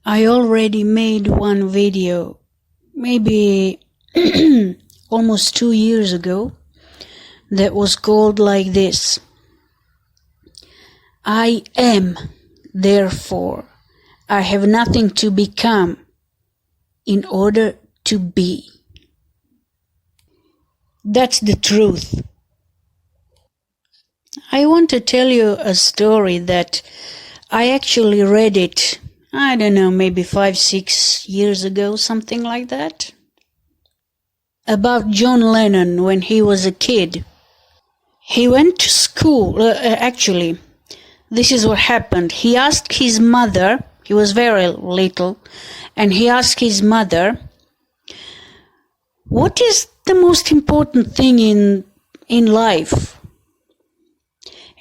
I already made one video, maybe almost 2 years ago, that was called like this: I am, therefore, I have nothing to become in order to be. That's the truth. I want to tell you a story that I actually read it, I don't know, maybe 5-6 years ago, something like that, about John Lennon when he was a kid. He went to school, actually, this is what happened. He asked his mother, he was very little, and he asked his mother, what is the most important thing in life?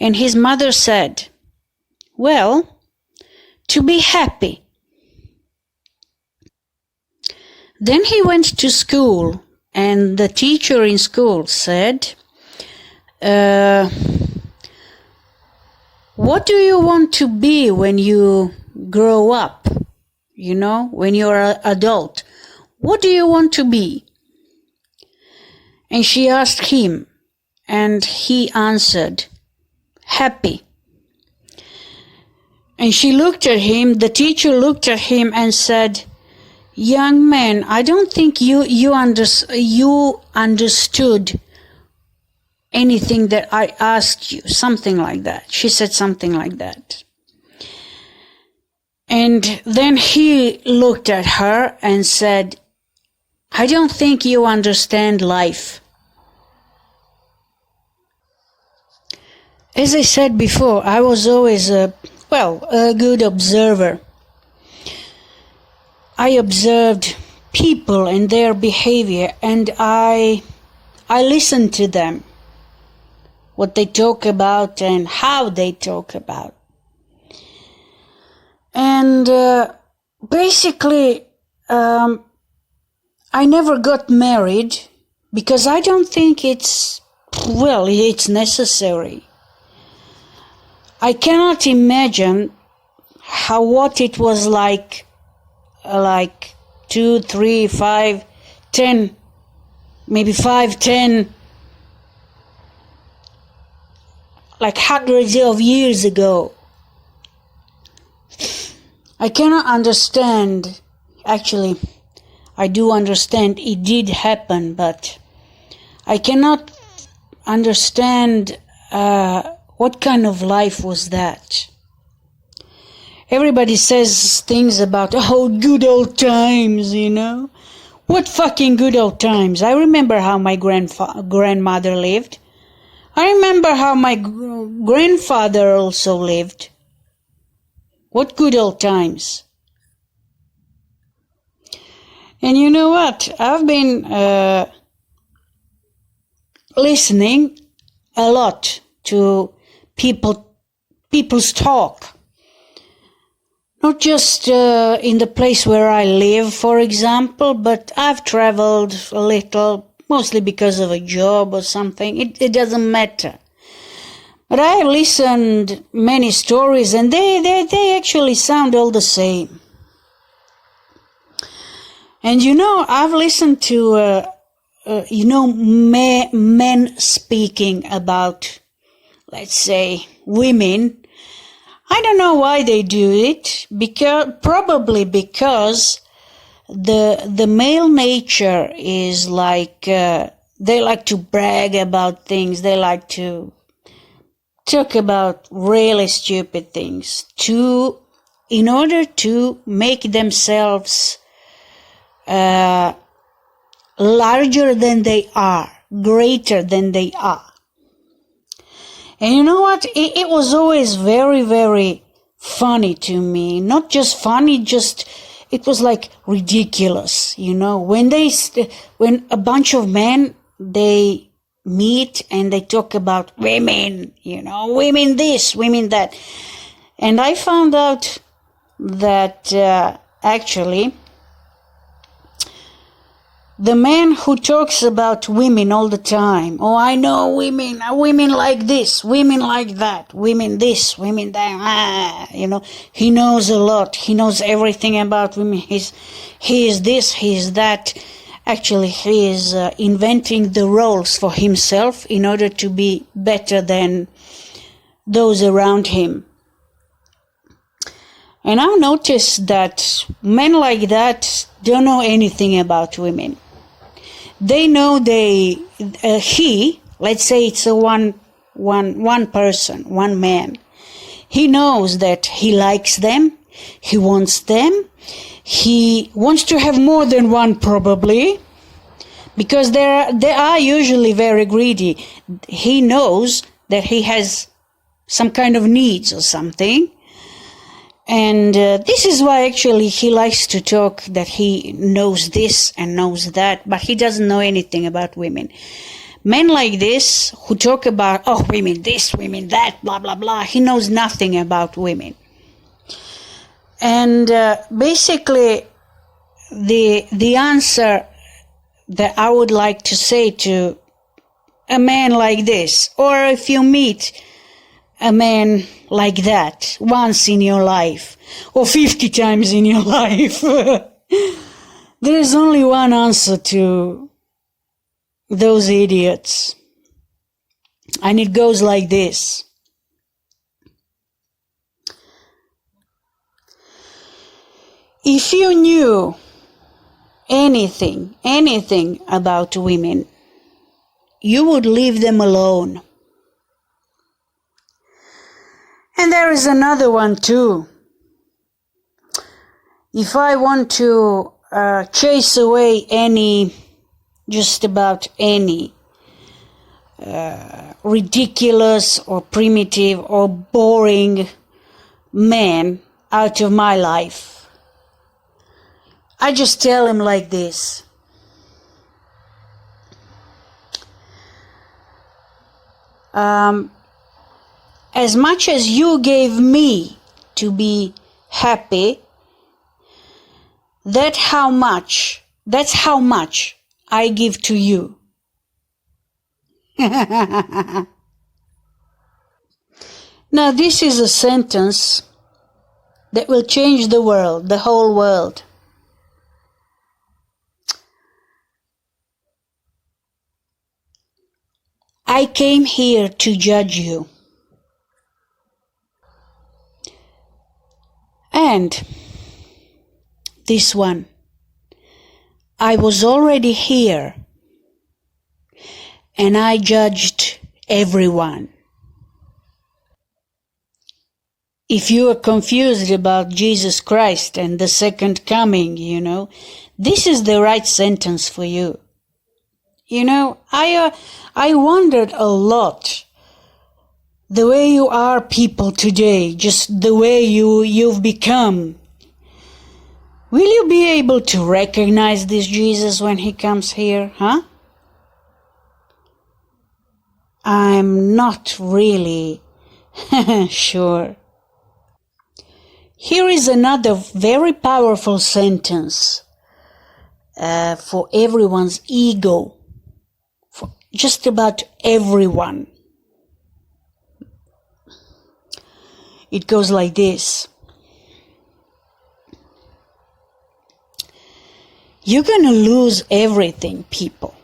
And his mother said, well, to be happy. Then he went to school, and the teacher in school said, what do you want to be when you grow up? You know, when you're an adult, what do you want to be? And she asked him, and he answered, happy. And she looked at him, the teacher looked at him and said, young man, I don't think you understood anything that I asked you, something like that. She said something like that. And then he looked at her and said, I don't think you understand life. As I said before, I was always a good observer. I observed people and their behavior, and I listened to them, what they talk about and how they talk about. And basically, I never got married because I don't think it's necessary. I cannot imagine what it was like 2, 3, 5, 10, maybe 5, 10, like hundreds of years ago. I cannot understand, actually, I do understand it did happen, but I cannot understand what kind of life was that. Everybody says things about, good old times, you know. What fucking good old times? I remember how my grandmother lived. I remember how my grandfather also lived. What good old times? And you know what? I've been listening a lot to people's talk. Not just in the place where I live, for example, but I've traveled a little, mostly because of a job or something. It doesn't matter. But I have listened many stories, and they actually sound all the same. And you know, I've listened to men speaking about, let's say, women. I don't know why they do it, probably because the male nature is like, they like to brag about things, they like to talk about really stupid things in order to make themselves larger than they are, greater than they are. And you know what? It was always very, very funny to me. Not just funny, it was like ridiculous, you know. When a bunch of men, they meet and they talk about women, you know, women this, women that. And I found out that actually The man who talks about women all the time. Oh, I know women like this, women like that, women this, women that. He knows a lot. He knows everything about women. He is this, he is that. Actually, he is inventing the roles for himself in order to be better than those around him. And I've noticed that men like that don't know anything about women. They know let's say it's one person, one man. He knows that he likes them, he wants them, he wants to have more than one probably, because they are usually very greedy. He knows that he has some kind of needs or something. And this is why actually he likes to talk that he knows this and knows that, but he doesn't know anything about women. Men like this who talk about, oh, women this, women that, blah, blah, blah, he knows nothing about women. And basically the answer that I would like to say to a man like this, or if you meet a man like that once in your life, or 50 times in your life, there is only one answer to those idiots. And it goes like this. If you knew anything about women, you would leave them alone. And there is another one too. If I want to chase away just about any ridiculous or primitive or boring man out of my life, I just tell him like this. As much as you gave me to be happy, that's how much I give to you. Now this is a sentence that will change the world, the whole world. I came here to judge you. And this one, I was already here and I judged everyone. If you are confused about Jesus Christ and the second coming, this is the right sentence for you. I wondered a lot the way you are people today, just the way you've become. Will you be able to recognize this Jesus when he comes here, huh? I'm not really sure. Here is another very powerful sentence for everyone's ego, for just about everyone. It goes like this. You're going to lose everything, people.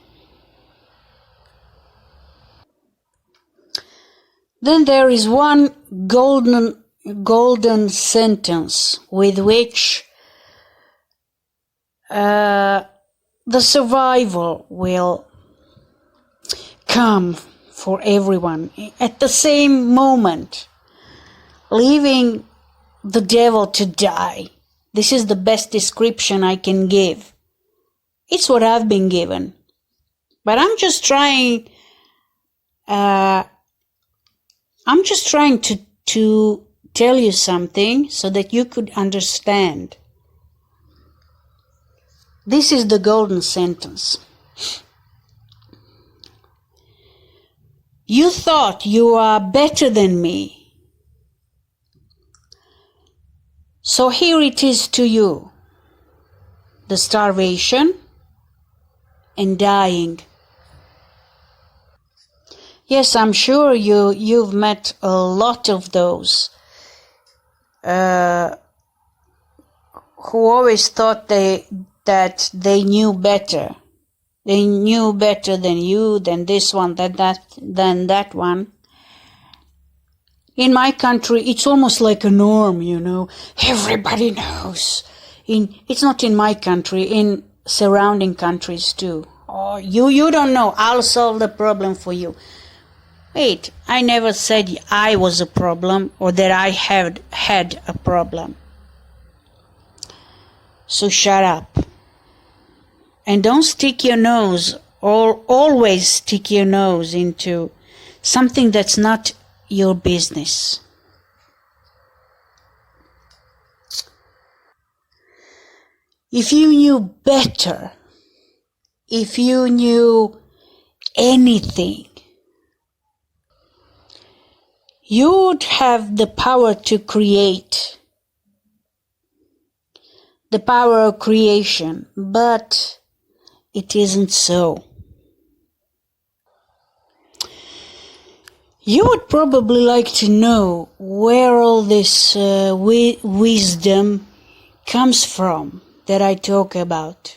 Then there is one golden sentence with which the survival will come for everyone at the same moment, leaving the devil to die. This is the best description I can give. It's what I've been given. But I'm just trying to tell you something so that you could understand. This is the golden sentence. You thought you are better than me. So here it is to you. The starvation, and dying. Yes, I'm sure you've met a lot of those who always thought that they knew better. They knew better than you, than this one, than that one. In my country, it's almost like a norm, Everybody knows. It's not in my country, in surrounding countries too. Oh, you don't know. I'll solve the problem for you. Wait, I never said I was a problem or that I had a problem. So shut up. And don't stick your nose, or always stick your nose into something that's not your business. If you knew better, if you knew anything, you would have the power to create, the power of creation, but it isn't so. You would probably like to know where all this wisdom comes from that I talk about.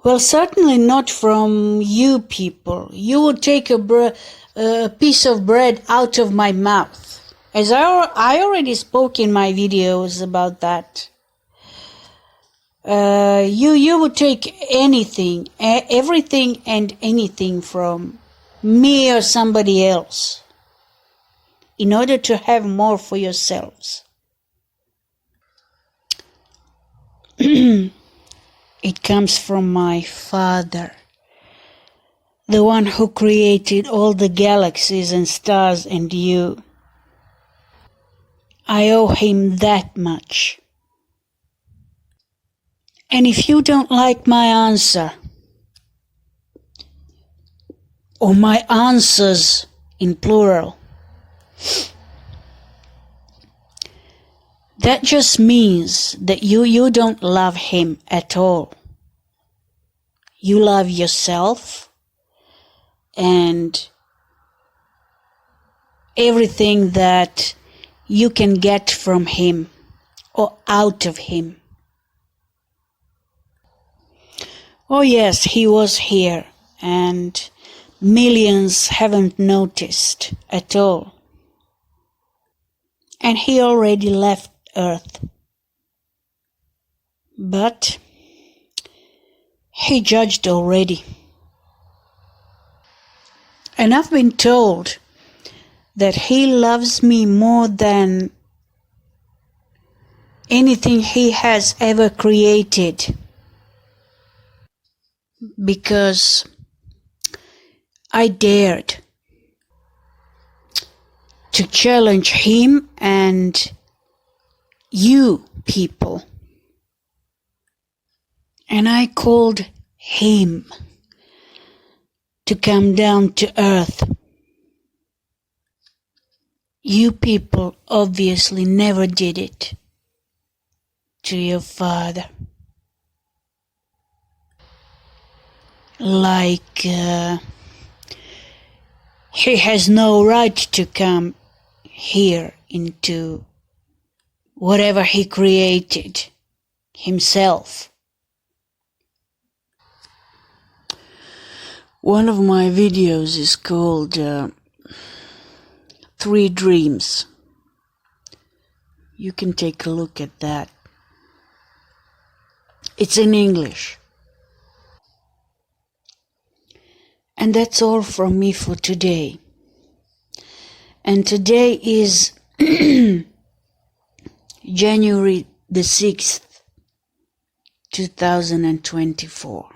Well, certainly not from you people. You would take a piece of bread out of my mouth. As I already spoke in my videos about that. You would take anything, everything and anything from me or somebody else in order to have more for yourselves. It comes from my Father, the one who created all the galaxies and stars and you. I owe him that much. And if you don't like my answer, or my answers in plural, that just means that you don't love him at all. You love yourself and everything that you can get from him or out of him. Oh yes, he was here and millions haven't noticed at all. And he already left Earth. But he judged already. And I've been told that he loves me more than anything he has ever created. Because I dared to challenge him and you people. And I called him to come down to earth. You people obviously never did it to your father. Like he has no right to come here into whatever he created himself. One of my videos is called 3 Dreams. You can take a look at that. It's in English. And that's all from me for today. And today is January the 6th, 2024.